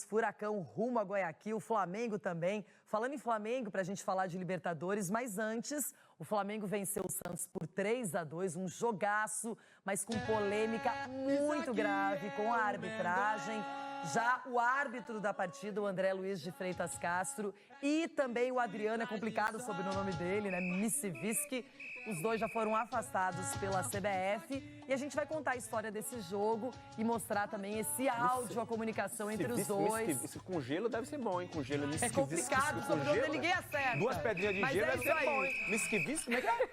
Furacão rumo a Guayaquil, Flamengo também. Falando em Flamengo, para a gente falar de Libertadores, mas antes, o Flamengo venceu o Santos por 3-2, um jogaço, mas com polêmica muito grave com a arbitragem. Já o árbitro da partida, o André Luiz de Freitas Castro, e também o Adriano, é complicado sobre o nome dele, né? Misiviski. Os dois já foram afastados pela CBF e a gente vai contar a história desse jogo e mostrar também esse áudio, a comunicação entre os dois. Isso com gelo deve ser bom, hein? Com gelo. É complicado, sobre o nome ninguém acerta. 2 pedrinhas de gelo deve ser bom, hein? Miskivis, como é que é?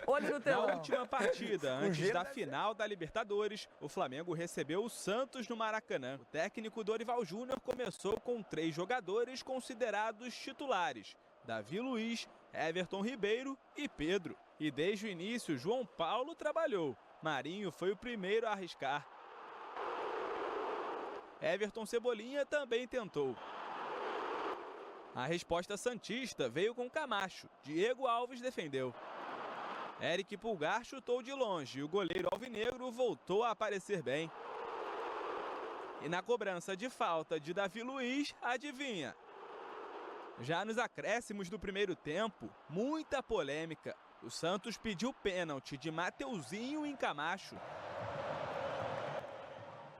Olha no telão. Na última partida, antes da final da Libertadores, o Flamengo recebeu o Santos no Maracanã. O técnico Dorival Júnior começou com 3 jogadores considerados titulares: Davi Luiz, Everton Ribeiro e Pedro. E desde o início, João Paulo trabalhou. Marinho foi o primeiro a arriscar. Everton Cebolinha também tentou. A resposta santista veio com Camacho. Diego Alves defendeu. Eric Pulgar chutou de longe e o goleiro alvinegro voltou a aparecer bem. E na cobrança de falta de Davi Luiz, adivinha? Já nos acréscimos do primeiro tempo, muita polêmica. O Santos pediu pênalti de Mateuzinho em Camacho.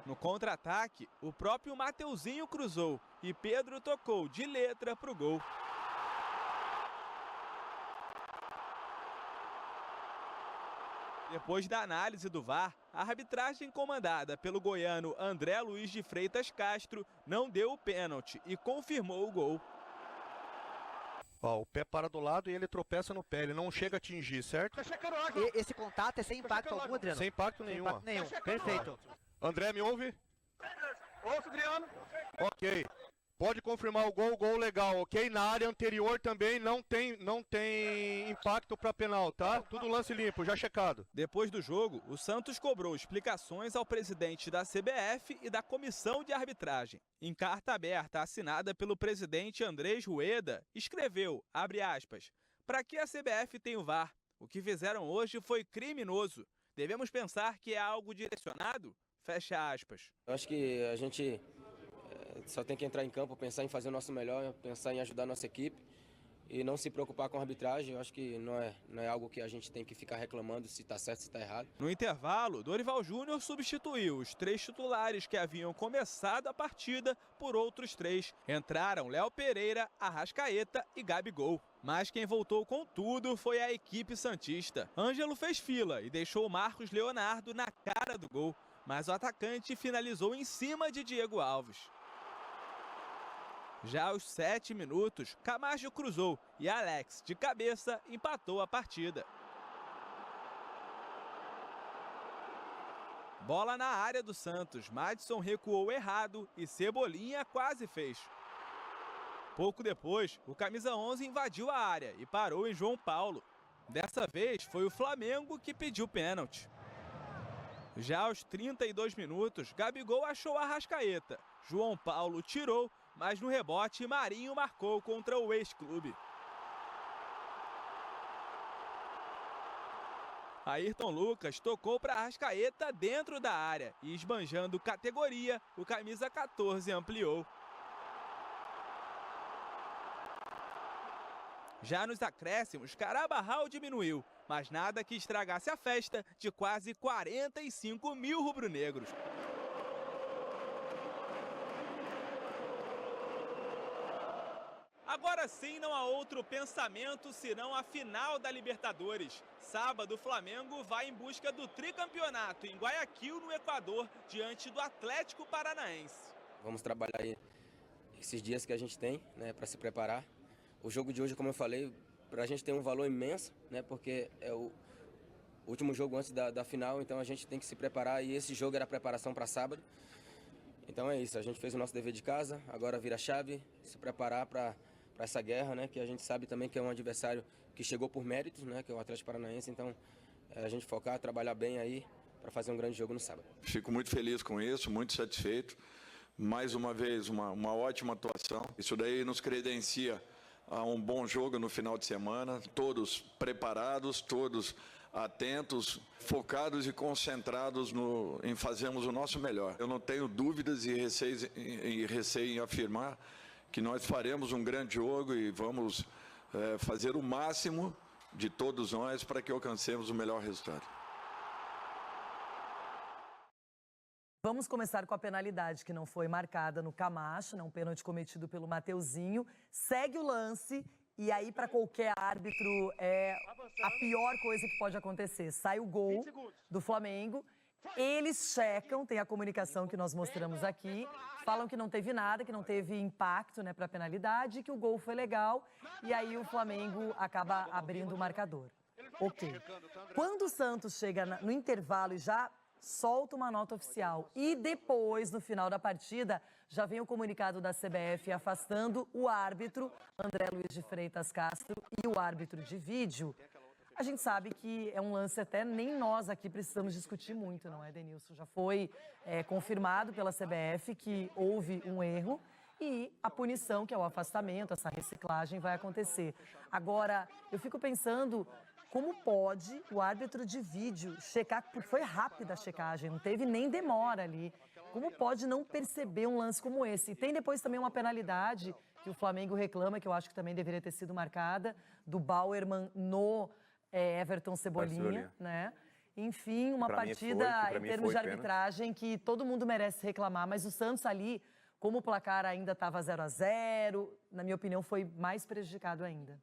No contra-ataque, o próprio Mateuzinho cruzou e Pedro tocou de letra para o gol. Depois da análise do VAR, a arbitragem comandada pelo goiano André Luiz de Freitas Castro não deu o pênalti e confirmou o gol. Ó, o pé para do lado e ele tropeça no pé, ele não chega a atingir, certo? E esse contato é sem impacto algum, Adriano? Sem impacto nenhum. Sem impacto nenhum, perfeito. André, me ouve? Ouço, Adriano. Ok. Pode confirmar o gol legal, ok? Na área anterior também não tem impacto para penal, tá? Tudo lance limpo, já checado. Depois do jogo, o Santos cobrou explicações ao presidente da CBF e da comissão de arbitragem. Em carta aberta assinada pelo presidente Andrés Rueda, escreveu, abre aspas, "Para que a CBF tem o VAR? O que fizeram hoje foi criminoso. Devemos pensar que é algo direcionado?" Fecha aspas. Eu acho que a gente só tem que entrar em campo, pensar em fazer o nosso melhor, pensar em ajudar a nossa equipe e não se preocupar com a arbitragem. Eu acho que não é algo que a gente tem que ficar reclamando se está certo, se está errado. No intervalo, Dorival Júnior substituiu os 3 titulares que haviam começado a partida por outros 3. Entraram Léo Pereira, Arrascaeta e Gabigol. Mas quem voltou com tudo foi a equipe santista. Ângelo fez fila e deixou Marcos Leonardo na cara do gol, mas o atacante finalizou em cima de Diego Alves. Já aos 7 minutos, Camacho cruzou e Alex, de cabeça, empatou a partida. Bola na área do Santos, Madison recuou errado e Cebolinha quase fez. Pouco depois, o camisa 11 invadiu a área e parou em João Paulo. Dessa vez, foi o Flamengo que pediu pênalti. Já aos 32 minutos, Gabigol achou Arrascaeta. João Paulo tirou, mas no rebote Marinho marcou contra o ex-clube. Ayrton Lucas tocou para Arrascaeta dentro da área e, esbanjando categoria, o camisa 14 ampliou. Já nos acréscimos, Carabarral diminuiu, mas nada que estragasse a festa de quase 45 mil rubro-negros. Agora sim, não há outro pensamento senão a final da Libertadores. Sábado, o Flamengo vai em busca do tricampeonato em Guayaquil, no Equador, diante do Atlético Paranaense. Vamos trabalhar aí esses dias que a gente tem, né, para se preparar. O jogo de hoje, como eu falei, para a gente tem um valor imenso, né, porque é o último jogo antes da final, então a gente tem que se preparar e esse jogo era a preparação para sábado. Então é isso, a gente fez o nosso dever de casa, agora vira a chave, se preparar para essa guerra, né, que a gente sabe também que é um adversário que chegou por méritos, né, que é o Atlético Paranaense, então a gente focar, trabalhar bem aí para fazer um grande jogo no sábado. Fico muito feliz com isso, muito satisfeito. Mais uma vez, uma ótima atuação. Isso daí nos credencia a um bom jogo no final de semana, todos preparados, todos atentos, focados e concentrados em fazermos o nosso melhor. Eu não tenho dúvidas e receio em afirmar que nós faremos um grande jogo e vamos fazer o máximo de todos nós para que alcancemos o melhor resultado. Vamos começar com a penalidade que não foi marcada no Camacho, né? Um pênalti cometido pelo Mateuzinho. Segue o lance e aí para qualquer árbitro é a pior coisa que pode acontecer. Sai o gol do Flamengo, eles checam, tem a comunicação que nós mostramos aqui, falam que não teve nada, que não teve impacto, né, para a penalidade, que o gol foi legal e aí o Flamengo acaba abrindo o marcador. Ok. Quando o Santos chega no intervalo e já solta uma nota oficial e depois, no final da partida, já vem o comunicado da CBF afastando o árbitro André Luiz de Freitas Castro e o árbitro de vídeo, a gente sabe que é um lance até nem nós aqui precisamos discutir muito, não é, Denilson? Já foi confirmado pela CBF que houve um erro e a punição, que é o afastamento, essa reciclagem, vai acontecer. Agora, eu fico pensando como pode o árbitro de vídeo checar, porque foi rápida a checagem, não teve nem demora ali. Como pode não perceber um lance como esse? E tem depois também uma penalidade que o Flamengo reclama, que eu acho que também deveria ter sido marcada, do Bauerman no Everton Cebolinha, né? Enfim, uma partida em termos de arbitragem que todo mundo merece reclamar, mas o Santos ali, como o placar ainda estava 0-0, na minha opinião, foi mais prejudicado ainda.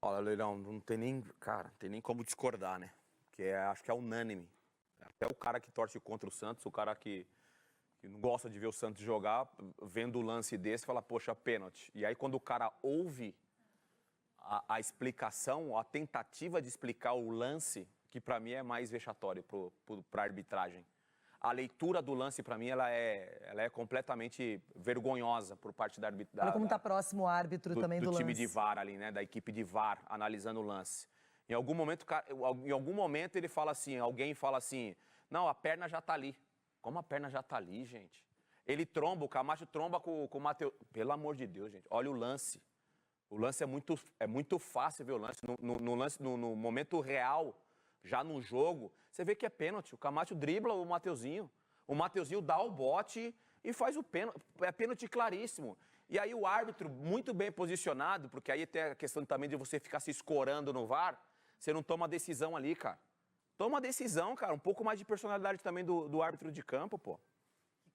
Olha, Leirão, não tem nem, cara, não tem nem como discordar, né? Porque acho que é unânime. Até o cara que torce contra o Santos, o cara que não gosta de ver o Santos jogar, vendo o lance desse, fala, poxa, pênalti. E aí quando o cara ouve a explicação, a tentativa de explicar o lance, que para mim é mais vexatório para a arbitragem. A leitura do lance, para mim, ela é completamente vergonhosa por parte da arbitragem. Olha como está próximo o árbitro também do lance. Do time de VAR ali, né? Da equipe de VAR, analisando o lance. Em algum momento ele fala assim, alguém fala assim, não, a perna já tá ali. Como a perna já tá ali, gente? Ele tromba, o Camacho tromba com o Matheus. Pelo amor de Deus, gente, olha o lance. O lance é muito fácil ver o lance. No momento real, já no jogo, você vê que é pênalti. O Camacho dribla o Mateuzinho. O Mateuzinho dá o bote e faz o pênalti. É pênalti claríssimo. E aí o árbitro, muito bem posicionado, porque aí tem a questão também de você ficar se escorando no VAR, você não toma decisão ali, cara. Toma decisão, cara. Um pouco mais de personalidade também do árbitro de campo, pô.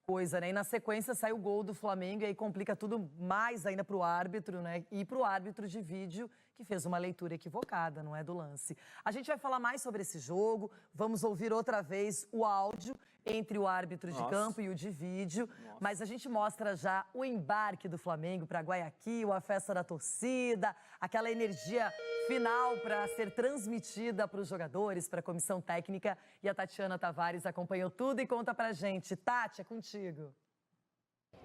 Coisa, né? E na sequência sai o gol do Flamengo e aí complica tudo mais ainda para o árbitro, né? E para o árbitro de vídeo, que fez uma leitura equivocada, não é, do lance. A gente vai falar mais sobre esse jogo, vamos ouvir outra vez o áudio entre o árbitro de campo e o de vídeo, mas a gente mostra já o embarque do Flamengo para Guayaquil, a festa da torcida, aquela energia final para ser transmitida para os jogadores, para a comissão técnica. E a Tatiana Tavares acompanhou tudo e conta pra gente. Tati, é contigo.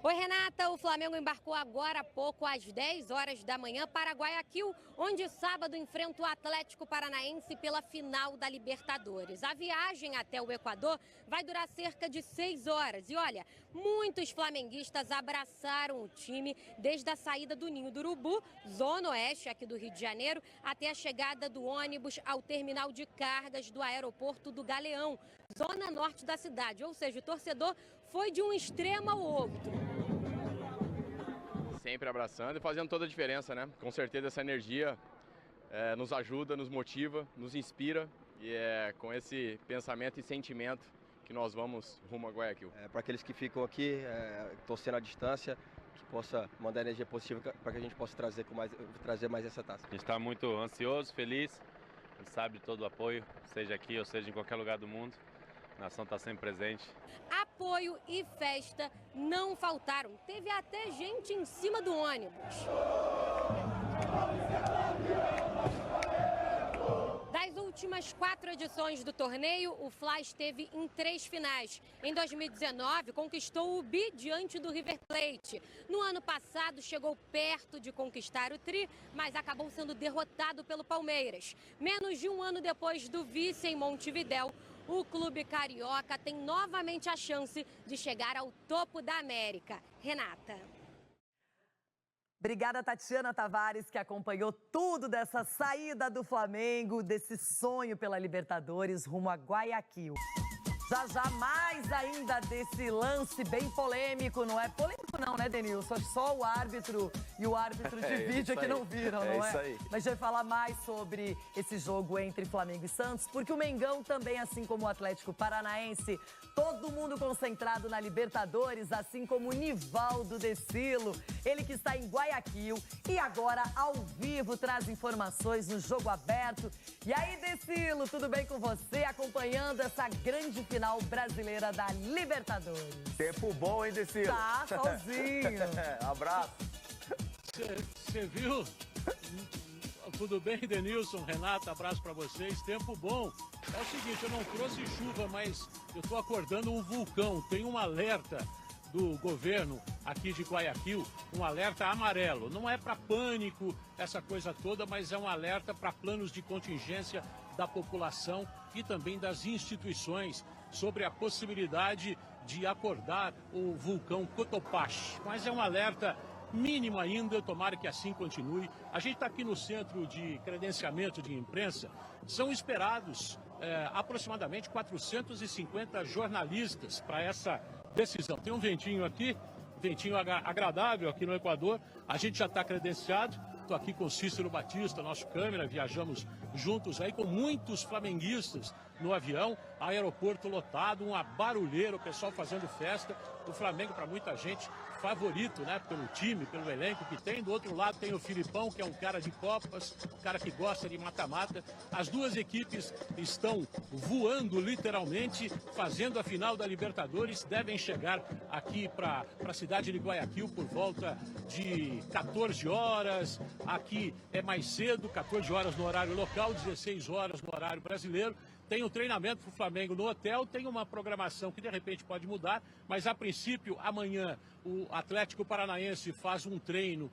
Oi, Renata. O Flamengo embarcou agora há pouco, às 10 horas da manhã, para Guayaquil, onde sábado enfrenta o Atlético Paranaense pela final da Libertadores. A viagem até o Equador vai durar cerca de 6 horas. E olha, muitos flamenguistas abraçaram o time desde a saída do Ninho do Urubu, zona oeste aqui do Rio de Janeiro, até a chegada do ônibus ao terminal de cargas do aeroporto do Galeão, zona norte da cidade. Ou seja, o torcedor foi de um extremo ao outro. Sempre abraçando e fazendo toda a diferença, né? Com certeza essa energia nos ajuda, nos motiva, nos inspira e é com esse pensamento e sentimento que nós vamos rumo a Guayaquil. Para aqueles que ficam aqui, torcendo à distância, que possa mandar energia positiva para que a gente possa trazer mais essa taça. A gente está muito ansioso, feliz, a gente sabe de todo o apoio, seja aqui ou seja em qualquer lugar do mundo. A nação está sempre presente. Apoio e festa não faltaram. Teve até gente em cima do ônibus. Das últimas 4 edições do torneio, o Fla esteve em 3 finais. Em 2019, conquistou o bi diante do River Plate. No ano passado, chegou perto de conquistar o tri, mas acabou sendo derrotado pelo Palmeiras. Menos de um ano depois do vice em Montevidéu, o clube carioca tem novamente a chance de chegar ao topo da América. Renata. Obrigada, Tatiana Tavares, que acompanhou tudo dessa saída do Flamengo, desse sonho pela Libertadores rumo a Guayaquil. Já mais ainda desse lance bem polêmico, não é? Polêmico não, né, Denilson? Só o árbitro e o árbitro de vídeo que não viram, não é? Isso aí. Mas a gente vai falar mais sobre esse jogo entre Flamengo e Santos, porque o Mengão também, assim como o Atlético Paranaense, todo mundo concentrado na Libertadores, assim como o Nivaldo Decilo, ele que está em Guayaquil e agora ao vivo traz informações no Jogo Aberto. E aí, Decilo, tudo bem com você? Acompanhando essa grande final brasileira da Libertadores. Tempo bom, hein, Decilo? Tá, sozinho. Abraço. Você viu? Tudo bem, Denilson, Renata, abraço pra vocês. Tempo bom. É o seguinte, eu não trouxe chuva, mas eu tô acordando um vulcão. Tem um alerta do governo aqui de Guayaquil, um alerta amarelo. Não é para pânico, essa coisa toda, mas é um alerta para planos de contingência da população e também das instituições sobre a possibilidade de acordar o vulcão Cotopaxi. Mas é um alerta mínimo ainda, tomara que assim continue. A gente está aqui no centro de credenciamento de imprensa, são esperados aproximadamente 450 jornalistas para essa decisão. Tem um ventinho aqui, ventinho agradável aqui no Equador, a gente já está credenciado. Estou aqui com Cícero Batista, nosso câmera, viajamos juntos aí com muitos flamenguistas no avião, aeroporto lotado, uma barulheira, o pessoal fazendo festa. O Flamengo, para muita gente, favorito, né, pelo time, pelo elenco que tem. Do outro lado tem o Filipão, que é um cara de copas, um cara que gosta de mata-mata. As duas equipes estão voando literalmente, fazendo a final da Libertadores. Devem chegar aqui para a cidade de Guayaquil por volta de 14 horas. Aqui é mais cedo, 14 horas no horário local, 16 horas no horário brasileiro. Tem um treinamento para o Flamengo no hotel, tem uma programação que de repente pode mudar, mas a princípio amanhã o Atlético Paranaense faz um treino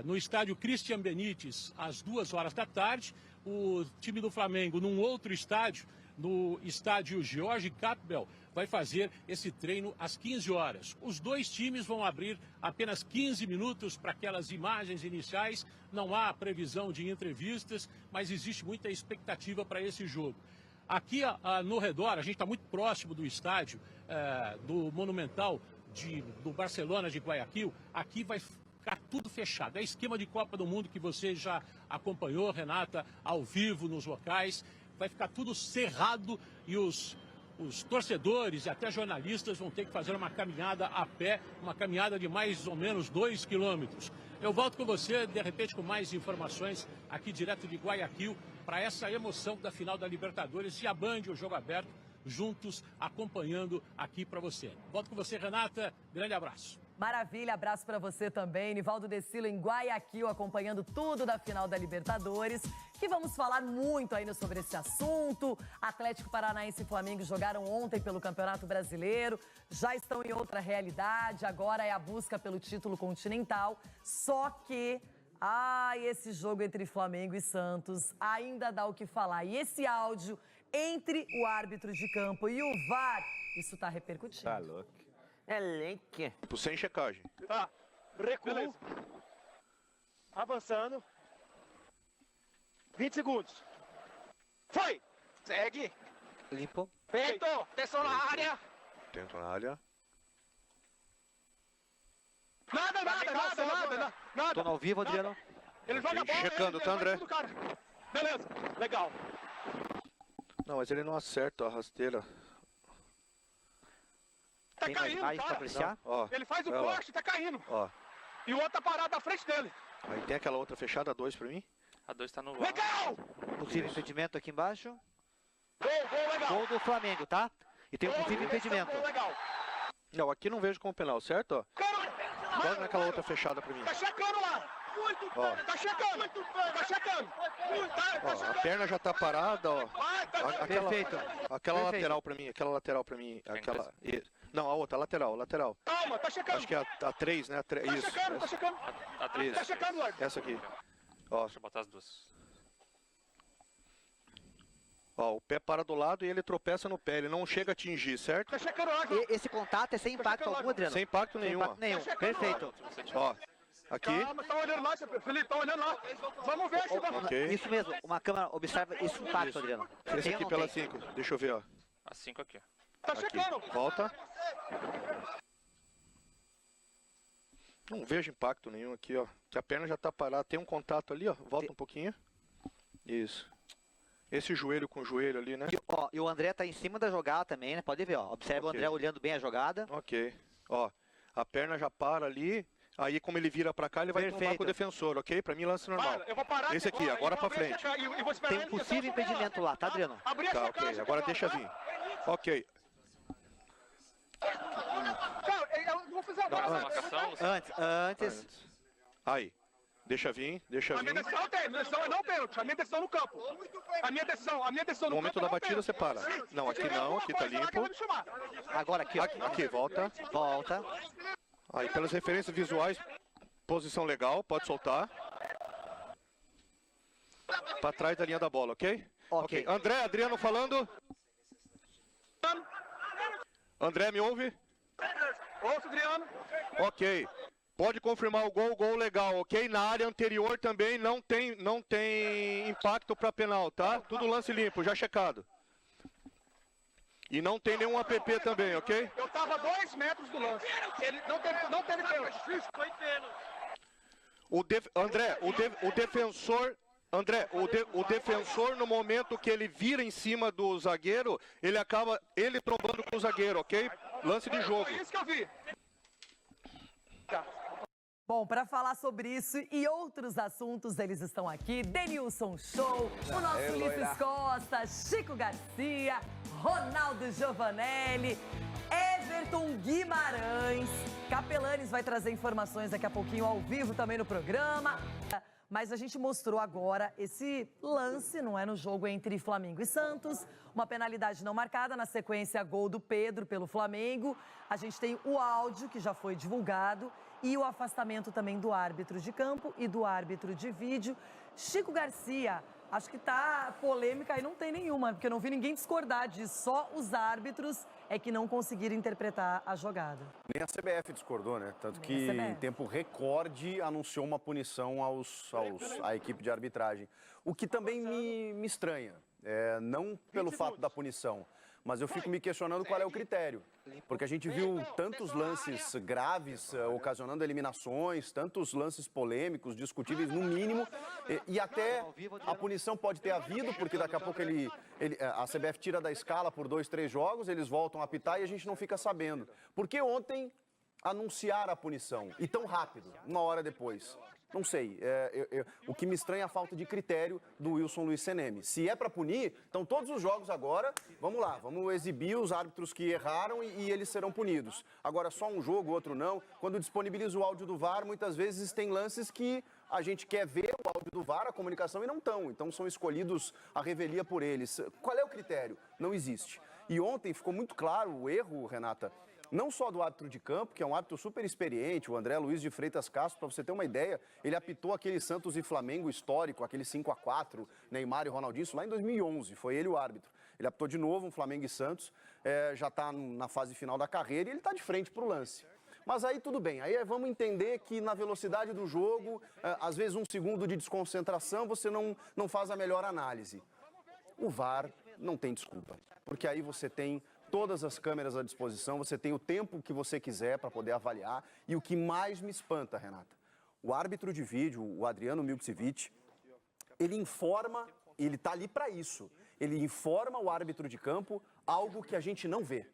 no estádio Christian Benítez às 2 horas da tarde. O time do Flamengo num outro estádio, no estádio George Capwell, vai fazer esse treino às 15 horas. Os dois times vão abrir apenas 15 minutos para aquelas imagens iniciais. Não há previsão de entrevistas, mas existe muita expectativa para esse jogo. Aqui no redor, a gente está muito próximo do estádio, do Monumental do Barcelona de Guayaquil. Aqui vai ficar tudo fechado. É esquema de Copa do Mundo que você já acompanhou, Renata, ao vivo nos locais. Vai ficar tudo cerrado e os torcedores e até jornalistas vão ter que fazer uma caminhada a pé, uma caminhada de mais ou menos 2 quilômetros. Eu volto com você, de repente, com mais informações aqui direto de Guayaquil, para essa emoção da final da Libertadores e a Band, o Jogo Aberto, juntos acompanhando aqui para você. Volto com você, Renata. Grande abraço. Maravilha, abraço para você também. Nivaldo Decilo em Guayaquil, acompanhando tudo da final da Libertadores. Que vamos falar muito ainda sobre esse assunto. Atlético Paranaense e Flamengo jogaram ontem pelo Campeonato Brasileiro. Já estão em outra realidade. Agora é a busca pelo título continental. Só que, esse jogo entre Flamengo e Santos ainda dá o que falar. E esse áudio entre o árbitro de campo e o VAR, isso tá repercutindo. Tá louco. É leque. Sem checagem. Tá, recuo. Beleza. Avançando. 20 segundos. Foi! Segue. Limpo. Feito! Atenção na área. Dentro na área. Nada. Tô no ao vivo, Adriano. Ele joga a bola. Checando, tá, André? Beleza, legal. Não, mas ele não acerta a rasteira. Tá Tem caindo, mais pra cara. apreciar? Ó, Ele faz o vai lá. corte e tá caindo. Ó. E o outro tá parado na frente dele. Aí tem aquela outra fechada, a 2 pra mim. A 2 tá no VAR. Legal! Possível impedimento aqui embaixo. Gol, legal. Gol do Flamengo, tá? E tem um possível impedimento. Gol, legal. Não, aqui não vejo como penal, certo? Ó. Olha naquela outra fechada pra mim. Tá checando lá. Muito Ó. Tá checando. Tá checando. Ó, a perna já tá parada, ó. Perfeito. Aquela Perfeito. lateral pra mim, aquela lateral pra mim. Aquela... Não, a outra, a lateral. Calma, tá checando. Acho que é a 3, né? Tá Isso. checando, tá checando. A 3. Tá checando, Lorde. Essa aqui. Ó. Deixa eu botar as duas. Ó, o pé para do lado e ele tropeça no pé, ele não chega a atingir, certo? Tá checando a água. Esse contato é sem impacto algum, Adriano? Sem impacto nenhum. Sem impacto nenhum. Perfeito. Ó, aqui. Calma, tá olhando lá, Felipe, tá olhando lá. Vamos ver se vai. Ok. Isso mesmo, uma câmera observa esse impacto, Adriano. Esse Tem ou aqui não pela tem? 5. Deixa eu ver, ó. A 5 aqui. Tá Aqui. checando. Volta. Não vejo impacto nenhum aqui, ó. Que a perna já tá parada. Tem um contato ali, ó. Volta um pouquinho. Isso. Esse joelho com joelho ali, né? E o André tá em cima da jogada também, né? Pode ver, ó. Observa o André olhando bem a jogada. Ok. Ó, a perna já para ali. Aí, como ele vira pra cá, ele vai tombar com o defensor, ok? Pra mim, lance normal. Eu vou parar Esse aqui, agora pra frente. Tem um possível impedimento lá, tá, Adriano? Tá, ok. Agora deixa vir. Ok. Eu vou fazer agora. Antes. Aí. Deixa vir, deixa A minha vir. decisão tem, minha decisão é não pênalti, a minha decisão no campo. A minha decisão No no campo. momento da batida, você para. Não, aqui não, aqui tá limpo. Agora aqui, ó. Aqui, volta. Volta. Aí, pelas referências visuais, posição legal, pode soltar. Pra trás da linha da bola, ok? Ok. André, Adriano falando. André, me ouve? Ouço, Adriano. Ok. Pode confirmar o gol legal, ok? Na área anterior também não tem impacto para penal, tá? Tudo lance limpo, já checado. E não tem nenhum APP também, ok? Eu tava a 2 metros do lance. Ele não teve pênalti. Foi pênalti. André, o defensor... André, o defensor, no momento que ele vira em cima do zagueiro, ele acaba trombando com o zagueiro, ok? Lance de jogo. Foi isso que eu vi. Bom, para falar sobre isso e outros assuntos, eles estão aqui. Denilson Show, o nosso Ulisses Costa, Chico Garcia, Ronaldo Giovanelli, Everton Guimarães. Capelanes vai trazer informações daqui a pouquinho ao vivo também no programa. Mas a gente mostrou agora esse lance, não é, no jogo entre Flamengo e Santos. Uma penalidade não marcada, na sequência, gol do Pedro pelo Flamengo. A gente tem o áudio, que já foi divulgado, e o afastamento também do árbitro de campo e do árbitro de vídeo. Chico Garcia, acho que tá polêmica e não tem nenhuma, porque eu não vi ninguém discordar disso. Só os árbitros é que não conseguiram interpretar a jogada. Nem a CBF discordou, né? Tanto que em tempo recorde anunciou uma punição à equipe de arbitragem. O que também me estranha, não pelo fato da punição, mas eu fico me questionando qual é o critério. Porque a gente viu tantos lances graves, ocasionando eliminações, tantos lances polêmicos, discutíveis no mínimo, e até a punição pode ter havido, porque daqui a pouco a CBF tira da escala por 2, 3 jogos, eles voltam a apitar e a gente não fica sabendo. Porque ontem anunciaram a punição, e tão rápido, 1 hora depois? Não sei, o que me estranha é a falta de critério do Wilson Luiz Seneme. Se é para punir, então todos os jogos agora, vamos lá, vamos exibir os árbitros que erraram e eles serão punidos. Agora, só um jogo, outro não. Quando disponibiliza o áudio do VAR, muitas vezes tem lances que a gente quer ver o áudio do VAR, a comunicação, e não estão. Então são escolhidos a revelia por eles. Qual é o critério? Não existe. E ontem ficou muito claro o erro, Renata, não só do árbitro de campo, que é um árbitro super experiente, o André Luiz de Freitas Castro, para você ter uma ideia, ele apitou aquele Santos e Flamengo histórico, aquele 5-4, Neymar e Ronaldinho, isso lá em 2011, foi ele o árbitro. Ele apitou de novo um Flamengo e Santos, já está na fase final da carreira e ele está de frente para o lance. Mas aí tudo bem, aí vamos entender que na velocidade do jogo, às vezes 1 segundo de desconcentração, você não faz a melhor análise. O VAR não tem desculpa, porque aí você tem todas as câmeras à disposição, você tem o tempo que você quiser para poder avaliar. E o que mais me espanta, Renata, o árbitro de vídeo, o Adriano Milcevic, ele informa, ele está ali para isso, ele informa o árbitro de campo algo que a gente não vê.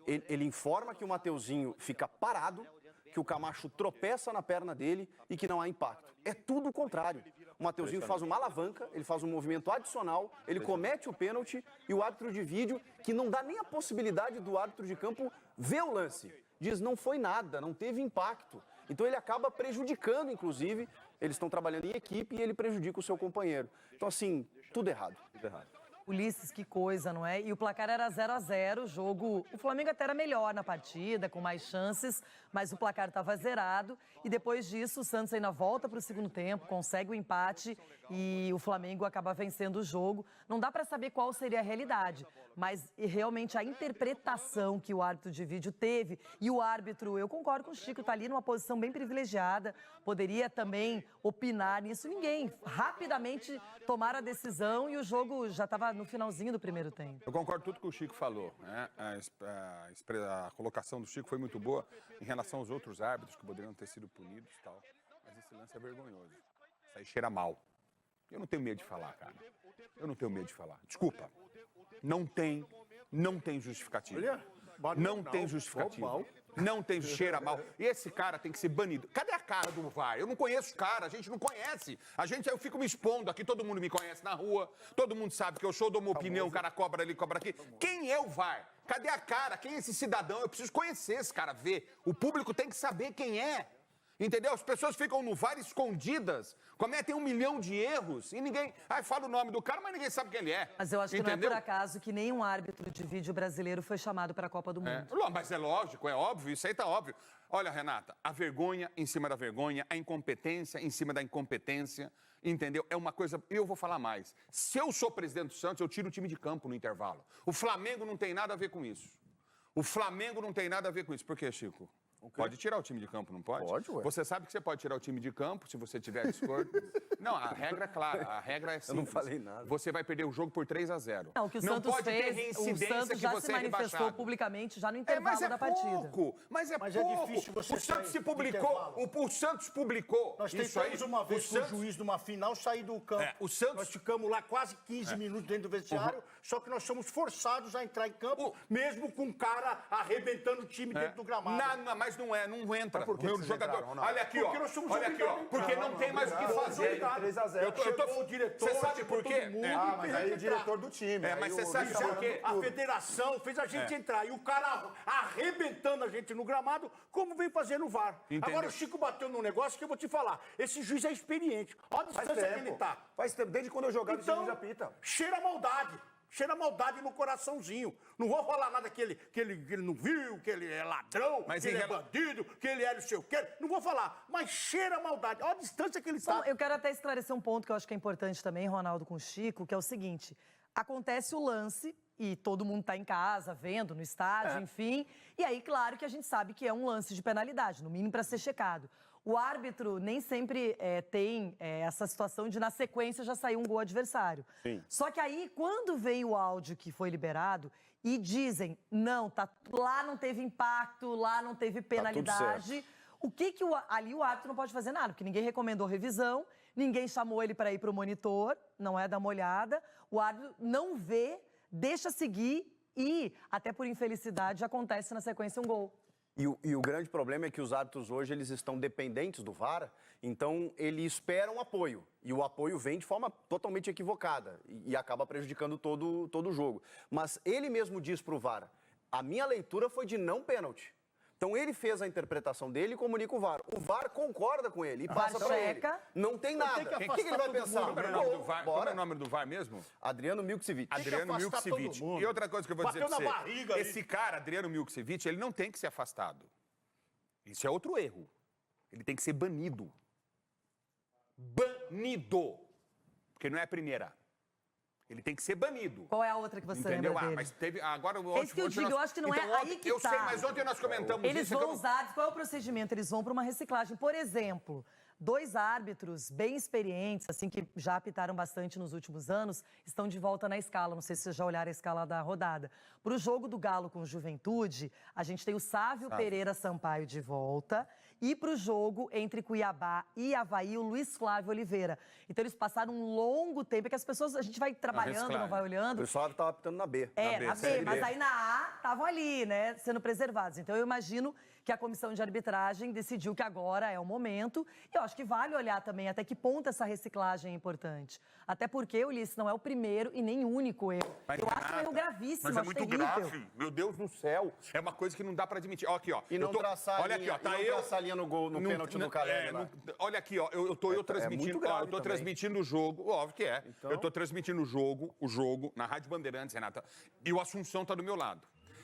Ele informa que o Mateuzinho fica parado, que o Camacho tropeça na perna dele e que não há impacto. É tudo o contrário. O Mateuzinho faz uma alavanca, ele faz um movimento adicional, ele comete o pênalti e o árbitro de vídeo, que não dá nem a possibilidade do árbitro de campo ver o lance, diz não foi nada, não teve impacto. Então ele acaba prejudicando, inclusive, eles estão trabalhando em equipe e ele prejudica o seu companheiro. Então assim, tudo errado. Tudo errado. Ulisses, que coisa, não é? E o placar era 0-0, o jogo... O Flamengo até era melhor na partida, com mais chances, mas o placar estava zerado. E depois disso, o Santos ainda volta para o segundo tempo, consegue o empate e o Flamengo acaba vencendo o jogo. Não dá para saber qual seria a realidade, mas realmente a interpretação que o árbitro de vídeo teve, e o árbitro, eu concordo com o Chico, está ali numa posição bem privilegiada, poderia também opinar nisso. Ninguém rapidamente tomaram a decisão e o jogo já estava no finalzinho do primeiro tempo. Eu concordo com tudo que o Chico falou, né? A colocação do Chico foi muito boa em relação aos outros árbitros que poderiam ter sido punidos e tal, mas esse lance é vergonhoso. Isso aí cheira mal. Eu não tenho medo de falar, cara. Eu não tenho medo de falar. Desculpa. Não tem justificativa. Não tem justificativa. Não tem, cheira mal. E esse cara tem que ser banido. Cadê a cara do VAR? Eu não conheço o cara, a gente não conhece. Eu fico me expondo aqui, todo mundo me conhece na rua, todo mundo sabe que eu sou, dou uma opinião, o cara cobra ali, cobra aqui. Quem é o VAR? Cadê a cara? Quem é esse cidadão? Eu preciso conhecer esse cara, ver. O público tem que saber quem é. Entendeu? As pessoas ficam no VAR escondidas, cometem 1 milhão de erros e ninguém... fala o nome do cara, mas ninguém sabe quem ele é. Mas eu acho que não é por acaso que nenhum árbitro de vídeo brasileiro foi chamado para a Copa do Mundo. Mas é lógico, é óbvio, isso aí tá óbvio. Olha, Renata, a vergonha em cima da vergonha, a incompetência em cima da incompetência, entendeu? É uma coisa... Eu vou falar mais. Se eu sou presidente do Santos, eu tiro o time de campo no intervalo. O Flamengo não tem nada a ver com isso. O Flamengo não tem nada a ver com isso. Por quê, Chico? Pode tirar o time de campo, não pode? Pode, ué. Você sabe que você pode tirar o time de campo se você tiver discurso. Não, a regra é clara, a regra é simples. Eu não falei nada. Você vai perder o jogo por 3-0. Não, o que o Santos pode fez, ter reincidência o Santos já que você se manifestou rebaixado. publicamente já no intervalo da partida. Mas é Mas pouco. é difícil você o Santos sair se publicou, o Santos publicou. Nós isso aí. tentamos uma vez com o juiz numa final sair do campo. O Santos... Nós ficamos lá quase 15 minutos dentro do vestiário, só que nós somos forçados a entrar em campo, mesmo com o cara arrebentando o time dentro do gramado. Mas não entra. Por que o jogador. entraram, olha aqui, ó. Olha aqui, ó. Porque não tem mais o que fazer. 3-0. O diretor, você sabe por quê? Mas aí o diretor do time. Mas você sabe por quê? A federação fez a gente entrar e o cara arrebentando a gente no gramado, como vem fazer no VAR. Entendeu? Agora o Chico bateu num negócio que eu vou te falar. Esse juiz é experiente. Olha a distância que ele tá. Faz tempo, desde quando eu jogava, esse juiz Então, apita. cheira maldade. Cheira maldade no coraçãozinho. Não vou falar nada que ele não viu, que ele é ladrão, que ele é bandido, que ele é não sei o quê. Não vou falar, mas cheira maldade. Olha a distância que ele está. Eu quero até esclarecer um ponto que eu acho que é importante também, Ronaldo, com o Chico, que é o seguinte. Acontece o lance e todo mundo está em casa, vendo, no estádio, enfim. E aí, claro que a gente sabe que é um lance de penalidade, no mínimo para ser checado. O árbitro nem sempre tem essa situação de, na sequência, já sair um gol adversário. Sim. Só que aí, quando vem o áudio que foi liberado e dizem, não, lá não teve impacto, lá não teve penalidade, o que ali o árbitro não pode fazer nada, porque ninguém recomendou revisão, ninguém chamou ele para ir para o monitor, não é dar uma olhada, o árbitro não vê, deixa seguir e, até por infelicidade, acontece na sequência um gol. E o grande problema é que os árbitros hoje eles estão dependentes do VAR, então eles esperam apoio. E o apoio vem de forma totalmente equivocada e acaba prejudicando todo o jogo. Mas ele mesmo diz para o VAR, a minha leitura foi de não pênalti. Então ele fez a interpretação dele e comunica o VAR. O VAR concorda com ele e passa para ele. Não tem nada. O que ele vai pensar? Como é o nome do VAR mesmo? Adriano Milksevic. Adriano Milksevic. E outra coisa que eu vou dizer para você. Esse cara, Adriano Milksevic, ele não tem que ser afastado. Isso é outro erro. Ele tem que ser banido. Banido. Porque não é a primeira. Ele tem que ser banido. Qual é a outra que você lembra dele? Mas teve... Agora, é isso que eu digo, eu acho que não é aí que eu sei, mas ontem nós comentamos Eles isso. vão usar... Qual é o procedimento? Eles vão para uma reciclagem. Por exemplo, 2 árbitros bem experientes, assim, que já apitaram bastante nos últimos anos, estão de volta na escala. Não sei se vocês já olharam a escala da rodada. Para o jogo do Galo com o Juventude, a gente tem o Sávio Pereira Sampaio de volta. E para o jogo entre Cuiabá e Avaí, o Luiz Flávio Oliveira. Então eles passaram um longo tempo, que as pessoas, a gente vai trabalhando, não vai olhando. O pessoal estava apitando na B. Na B, mas aí na A estavam ali, né, sendo preservados. Então eu imagino que a comissão de arbitragem decidiu que agora é o momento. E eu acho que vale olhar também até que ponto essa reciclagem é importante. Até porque, Ulisses, não é o primeiro e nem único erro. Eu acho um erro gravíssimo, mas é acho muito terrível. grave. Meu Deus do céu. É uma coisa que não dá pra admitir. Ó, aqui, ó. E não traçar olha aqui, ó. Tá eu traçar a linha no gol, no pênalti do Caleri lá. Olha aqui, ó. Eu tô transmitindo. muito grave Eu tô também. transmitindo o jogo. Óbvio que é. Então... Eu tô transmitindo o jogo na Rádio Bandeirantes, Renata. E o Assunção tá do meu lado.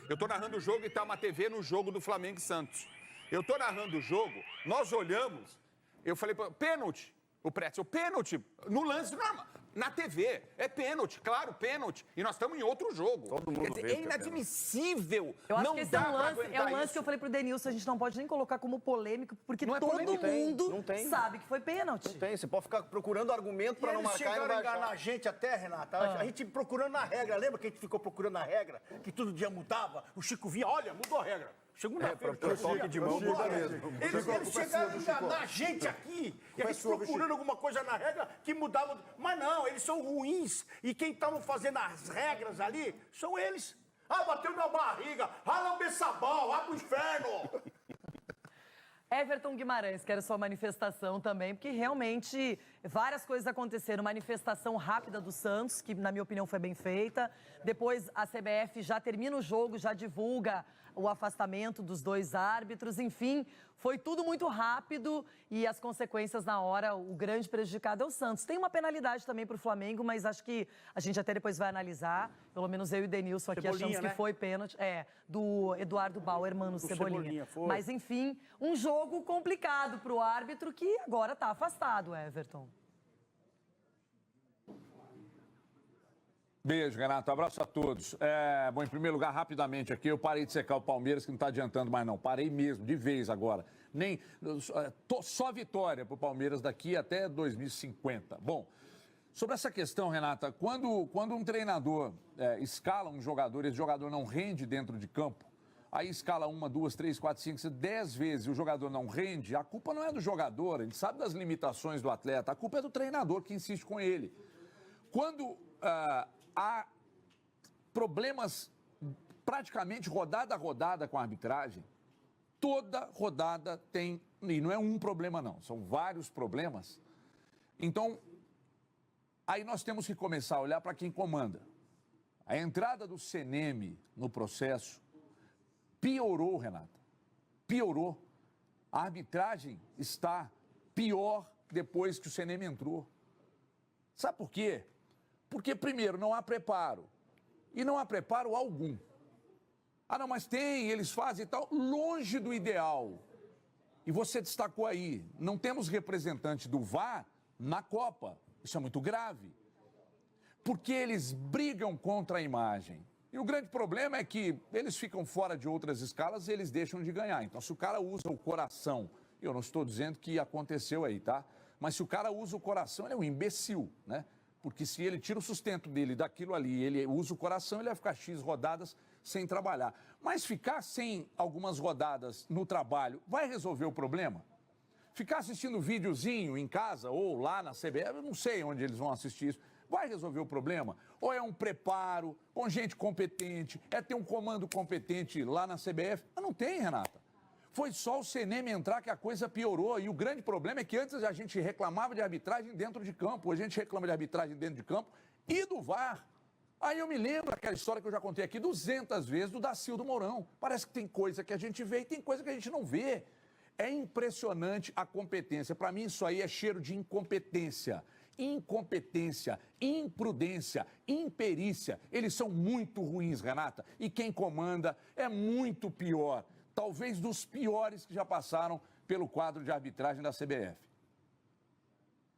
Eu tô narrando o jogo e tá uma TV no jogo do Flamengo e Santos. Eu tô narrando o jogo, nós olhamos, eu falei, pênalti. O Pretzel, pênalti, no lance normal. Na TV, é pênalti, claro, pênalti. E nós estamos em outro jogo. Todo mundo Quer dizer, vê é inadmissível. Eu acho não que esse dá é um lance, pra aguentar lance isso. que eu falei pro Denilson, a gente não pode nem colocar como polêmico, porque Não é todo polêmico, mundo não tem. sabe que foi pênalti. Não tem, você pode ficar procurando argumento para não marcar e não chegaram vai a enganar achar. a gente até, Renata. A gente procurando na regra. Lembra que a gente ficou procurando na regra? Que todo dia mudava? O Chico vinha, olha, mudou a regra. Segunda-feira, pra toque de mão muda mesmo. Eles chegaram a enganar a gente aqui. E a gente procurando alguma coisa na regra que mudava. Mas não, eles são ruins. E quem estavam fazendo as regras ali são eles. Ah, bateu na barriga. Ah, lamber sabão. Ah, pro inferno. Everton Guimarães, quero sua manifestação também, porque realmente várias coisas aconteceram. Manifestação rápida do Santos, que na minha opinião foi bem feita. Depois a CBF já termina o jogo, já divulga o afastamento dos dois árbitros. Enfim, foi tudo muito rápido e as consequências na hora, o grande prejudicado é o Santos. Tem uma penalidade também para o Flamengo, mas acho que a gente até depois vai analisar. Pelo menos eu e o Denilson aqui achamos que foi pênalti. Do Eduardo Bauer, mano, Cebolinha. Mas enfim, um jogo complicado para o árbitro que agora está afastado, Everton. Beijo, Renato. Abraço a todos. Bom, em primeiro lugar, rapidamente aqui, eu parei de secar o Palmeiras, que não está adiantando mais não. Parei mesmo, de vez agora. Só vitória para o Palmeiras daqui até 2050. Bom, sobre essa questão, Renata, quando um treinador escala um jogador e esse jogador não rende dentro de campo, aí escala 1, 2, 3, 4, 5, 10 vezes e o jogador não rende, a culpa não é do jogador, a gente sabe das limitações do atleta, a culpa é do treinador que insiste com ele. Quando há problemas praticamente rodada a rodada com a arbitragem, toda rodada tem, e não é um problema não, são vários problemas. Então, aí nós temos que começar a olhar para quem comanda. A entrada do CNM no processo piorou, Renata, piorou. A arbitragem está pior depois que o CNM entrou. Sabe por quê? Porque, primeiro, não há preparo. E não há preparo algum. Ah, não, mas tem, eles fazem e tal. Longe do ideal. E você destacou aí, não temos representante do VAR na Copa. Isso é muito grave. Porque eles brigam contra a imagem. E o grande problema é que eles ficam fora de outras escalas e eles deixam de ganhar. Então, se o cara usa o coração, eu não estou dizendo que aconteceu aí, tá? Mas se o cara usa o coração, ele é um imbecil, né? Porque se ele tira o sustento dele daquilo ali, ele usa o coração, ele vai ficar X rodadas sem trabalhar. Mas ficar sem algumas rodadas no trabalho vai resolver o problema? Ficar assistindo videozinho em casa ou lá na CBF, eu não sei onde eles vão assistir isso, vai resolver o problema? Ou é um preparo com gente competente, é ter um comando competente lá na CBF? Mas não tem, Renata. Foi só o CNM entrar que a coisa piorou. E o grande problema é que antes a gente reclamava de arbitragem dentro de campo. Hoje a gente reclama de arbitragem dentro de campo e do VAR. Aí eu me lembro daquela história que eu já contei aqui 200 vezes do Dacildo Mourão. Parece que tem coisa que a gente vê e tem coisa que a gente não vê. É impressionante a competência. Para mim isso aí é cheiro de incompetência. Incompetência, imprudência, imperícia. Eles são muito ruins, Renata. E quem comanda é muito pior. Talvez dos piores que já passaram pelo quadro de arbitragem da CBF.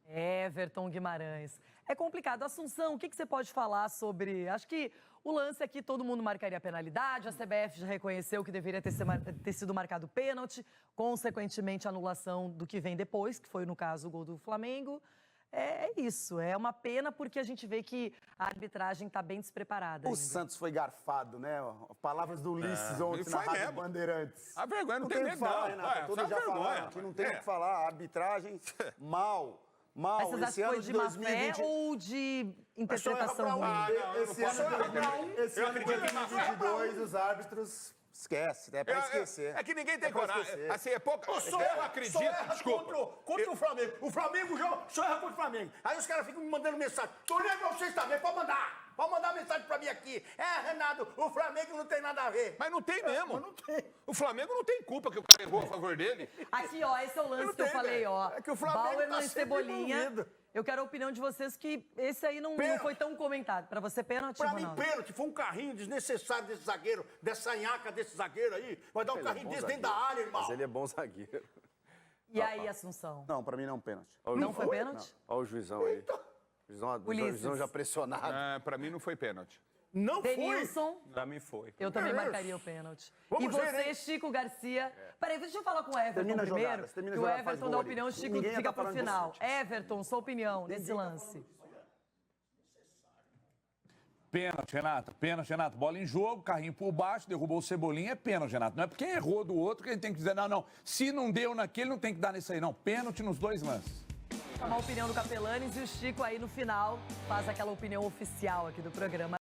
Everton Guimarães. É complicado. Assunção, o que você pode falar sobre... Acho que o lance aqui, todo mundo marcaria penalidade, a CBF já reconheceu que deveria ter sido marcado pênalti, consequentemente a anulação do que vem depois, que foi, no caso, o gol do Flamengo. É isso, é uma pena porque a gente vê que a arbitragem está bem despreparada. O Santos foi garfado, né? Palavras do Ulisses ontem na Rádio Bandeirantes. A vergonha não tem o nem que falar, Renato. Todos já falaram aqui, não tem o que falar. A arbitragem, mal. Mas vocês acham que foi de má fé ou de interpretação ruim? Esse ano de 2022, os árbitros Esquece, é pra esquecer. É que ninguém tem pra coragem. esquecer. Assim, é pouca. Eu acredito, só erra desculpa. contra o Flamengo. O Flamengo só erra contra o Flamengo. Aí os caras ficam me mandando mensagem. Tô olhando pra vocês também, pode mandar. Pode mandar mensagem pra mim aqui. Renato, o Flamengo não tem nada a ver. Mas não tem mesmo. Mas não tem. O Flamengo não tem culpa que o cara errou a favor dele. Aqui, ó, esse é o lance que eu falei, ó. É que o Flamengo Bauer tá no sempre Cebolinha. envolvido. Eu quero a opinião de vocês que esse aí não foi tão comentado. Pra você, pênalti, Pra mim, Ronaldo? pênalti. Foi um carrinho desnecessário desse zagueiro, dessa nhaca desse zagueiro aí. Vai dar um carrinho desse dentro da área, irmão. Mas ele é bom zagueiro. E aí, Assunção? Não, pra mim não pênalti. Não foi pênalti? Olha o juizão aí. O juizão já pressionado. Pra mim não foi pênalti. Não Denilson? Pra mim foi. Eu também marcaria o pênalti. Vamos e você, ver, hein? Chico Garcia... Peraí, deixa eu falar com o Everton Termina a primeiro, jogada, termina a que o jogada, faz Everton gol dá ali. opinião, o Chico Ninguém fica tá pro falando final. disso. Everton, sua opinião nesse lance. Pênalti, Renato. Pênalti, Renato. Bola em jogo, carrinho por baixo, derrubou o Cebolinha, é pênalti, Renato. Não é porque errou do outro que a gente tem que dizer, não, se não deu naquele, não tem que dar nesse aí, não. Pênalti nos dois lances. Uma opinião do Capelanes e o Chico aí no final faz aquela opinião oficial aqui do programa.